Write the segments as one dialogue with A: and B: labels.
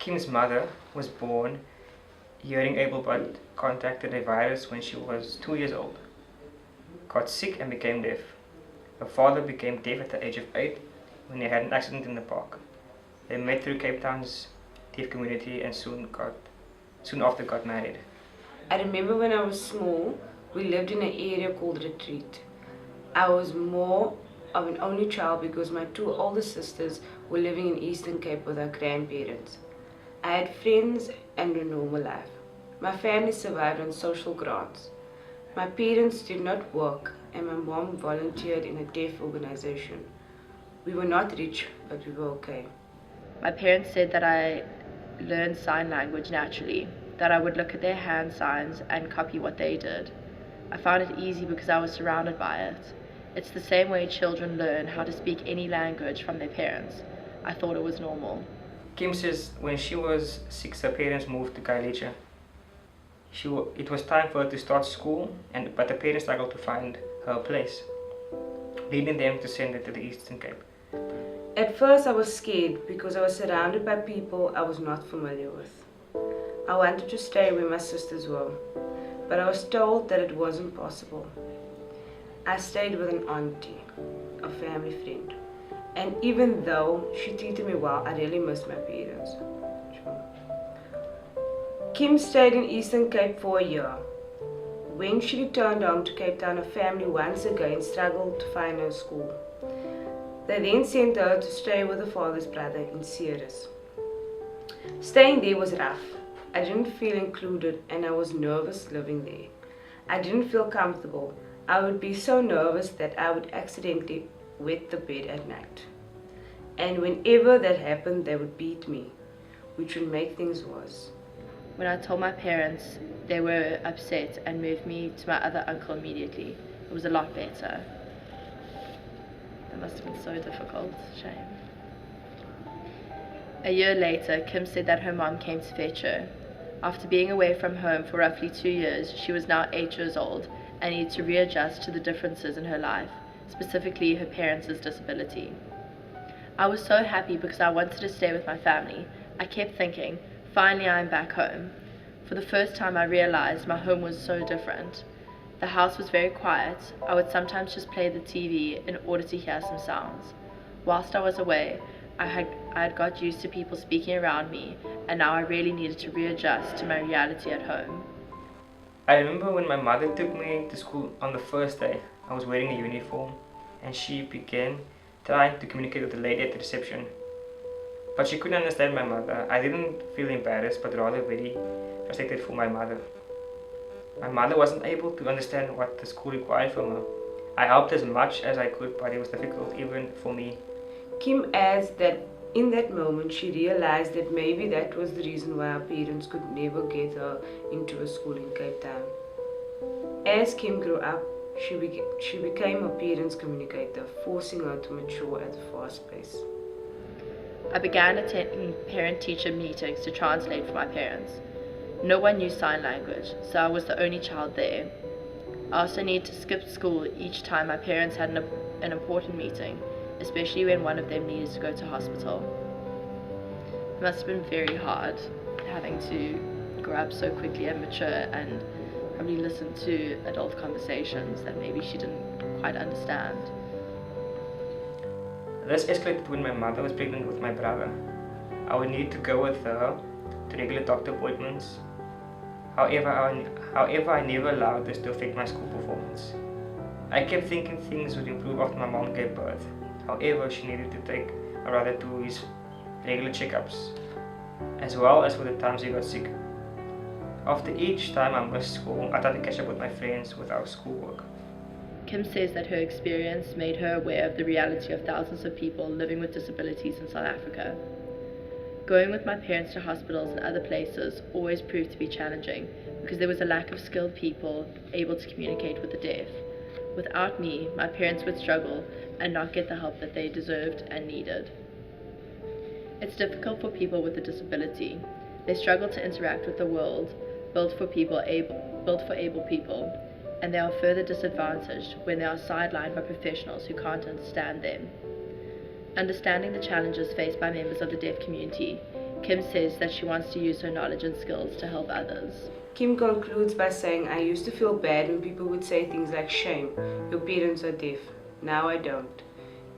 A: Kim's mother was born hearing able but contracted a virus when she was 2 years old, got sick and became deaf. Her father became deaf at the age of 8 when he had an accident in the park. They met through Cape Town's deaf community and soon after got married.
B: I remember when I was small, we lived in an area called Retreat. I was more of an only child because my two older sisters were living in Eastern Cape with our grandparents. I had friends and a normal life. My family survived on social grants. My parents did not work and my mom volunteered in a deaf organization. We were not rich, but we were okay.
C: My parents said that I learned sign language naturally, that I would look at their hand signs and copy what they did. I found it easy because I was surrounded by it. It's the same way children learn how to speak any language from their parents. I thought it was normal.
A: Kim says when she was 6, her parents moved to Kailicha. It was time for her to start school, but the parents struggled to find her a place, leading them to send her to the Eastern Cape.
B: At first I was scared because I was surrounded by people I was not familiar with. I wanted to stay where my sisters were, but I was told that it wasn't possible. I stayed with an auntie, a family friend, and even though she treated me well, I really missed my parents. Kim stayed in Eastern Cape for a year. When she returned home to Cape Town, her family once again struggled to find her school. They then sent her to stay with her father's brother in Ceres. Staying there was rough. I didn't feel included and I was nervous living there. I didn't feel comfortable. I would be so nervous that I would accidentally wet the bed at night. And whenever that happened, they would beat me, which would make things worse.
C: When I told my parents, they were upset and moved me to my other uncle immediately. It was a lot better. That must have been so difficult. Shame. A year later, Kim said that her mom came to fetch her. After being away from home for roughly 2 years, she was now 8 years old and needed to readjust to the differences in her life, specifically her parents' disability. I was so happy because I wanted to stay with my family. I kept thinking, finally I'm back home. For the first time I realized my home was so different. The house was very quiet. I would sometimes just play the TV in order to hear some sounds. Whilst I was away, I had got used to people speaking around me, and now I really needed to readjust to my reality at home.
A: I remember when my mother took me to school on the first day. I was wearing a uniform and she began trying to communicate with the lady at the reception. But she couldn't understand my mother. I didn't feel embarrassed but rather very frustrated for my mother. My mother wasn't able to understand what the school required from her. I helped as much as I could, but it was difficult even for me.
B: Kim adds that in that moment she realized that maybe that was the reason why her parents could never get her into a school in Cape Town. As Kim grew up, she became her parents' communicator, forcing her to mature at a fast pace.
C: I began attending parent-teacher meetings to translate for my parents. No one knew sign language, so I was the only child there. I also needed to skip school each time my parents had an important meeting, especially when one of them needed to go to hospital. It must have been very hard having to grow up so quickly and mature and probably listen to adult conversations that maybe she didn't quite understand.
A: This escalated when my mother was pregnant with my brother. I would need to go with her to regular doctor appointments. However, I never allowed this to affect my school performance. I kept thinking things would improve after my mom gave birth. However, she needed to take my brother to his regular checkups, as well as for the times he got sick. After each time I missed school, I tried to catch up with my friends with our schoolwork.
C: Kim says that her experience made her aware of the reality of thousands of people living with disabilities in South Africa. Going with my parents to hospitals and other places always proved to be challenging because there was a lack of skilled people able to communicate with the deaf. Without me, my parents would struggle and not get the help that they deserved and needed. It's difficult for people with a disability. They struggle to interact with the world built for able people, and they are further disadvantaged when they are sidelined by professionals who can't understand them. Understanding the challenges faced by members of the deaf community Kim says that she wants to use her knowledge and skills to help others.
B: Kim concludes by saying, I used to feel bad when people would say things like, shame, your parents are deaf. Now I don't.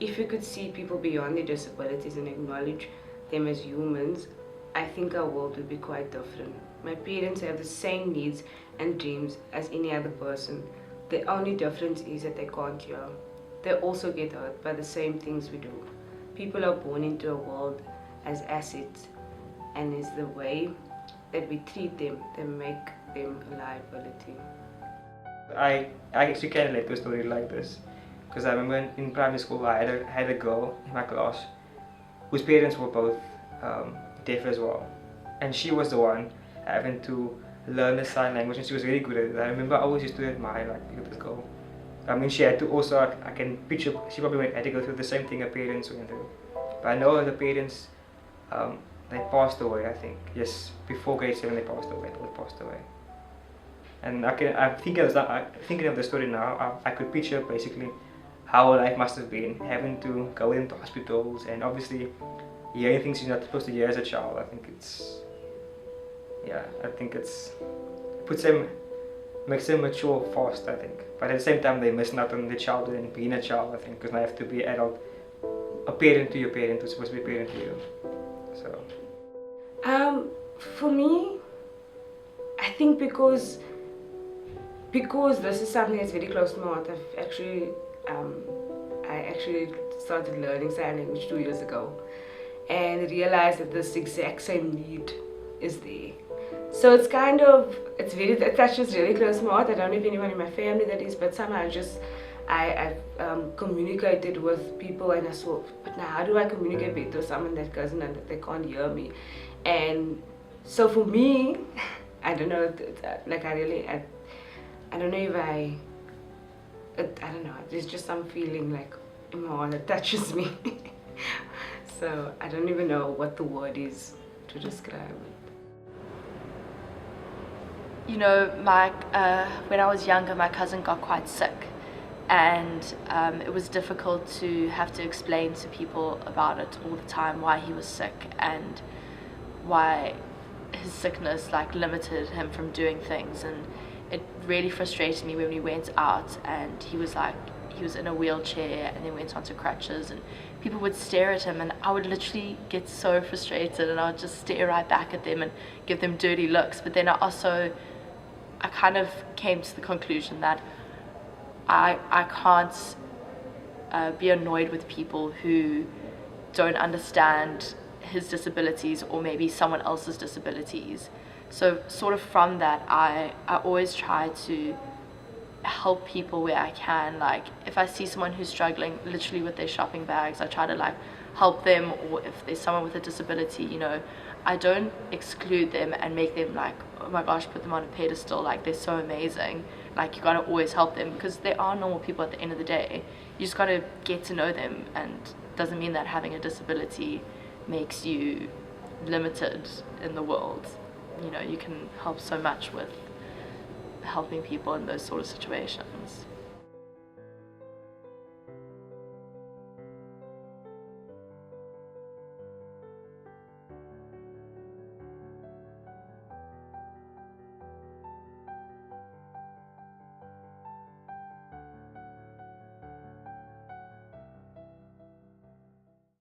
B: If we could see people beyond their disabilities and acknowledge them as humans, I think our world would be quite different. My parents have the same needs and dreams as any other person. The only difference is that they can't hear. They also get hurt by the same things we do. People are born into a world as assets, and it's the way that we treat them that make them a liability.
A: I actually can relate to a story like this, because I remember in primary school I had a girl in my class whose parents were both deaf as well, and she was the one having to learn the sign language, and she was really good at it. I remember I always used to admire this girl. I mean, she had to also, I can picture, she probably had to go through the same thing her parents went through. But I know her parents, they passed away, I think. Yes, before grade 7 they passed away, both passed away. And I'm thinking of the story now. I could picture basically how her life must have been, having to go into hospitals and obviously hearing things you're not supposed to hear as a child. I think makes them mature fast, I think. But at the same time, they miss out on the childhood and being a child, I think, because they have to be adult, a parent to your parent who's supposed to be a parent to you. So.
B: For me, I think because this is something that's very close to my heart. I actually started learning sign language 2 years ago, and realized that this exact same need is there. So it touches really close to my heart. I don't know if anyone in my family that is, but somehow I've communicated with people, and I saw, but now how do I communicate better with someone that doesn't and that they can't hear me? And so for me, I don't know, I don't know if I don't know, there's just some feeling like in my heart that touches me. So I don't even know what the word is to describe it.
C: You know, when I was younger, my cousin got quite sick, and it was difficult to have to explain to people about it all the time, why he was sick and why his sickness limited him from doing things. And it really frustrated me when we went out and he was in a wheelchair and then went onto crutches, and people would stare at him, and I would literally get so frustrated, and I would just stare right back at them and give them dirty looks. But then I kind of came to the conclusion that I can't be annoyed with people who don't understand his disabilities or maybe someone else's disabilities. So sort of from that, I always try to help people where I can. If I see someone who's struggling literally with their shopping bags, I try to help them. Or if there's someone with a disability, I don't exclude them and make them oh my gosh, put them on a pedestal, they're so amazing. You gotta always help them, because they are normal people at the end of the day. You just gotta get to know them, and it doesn't mean that having a disability makes you limited in the world. You can help so much with helping people in those sort of situations.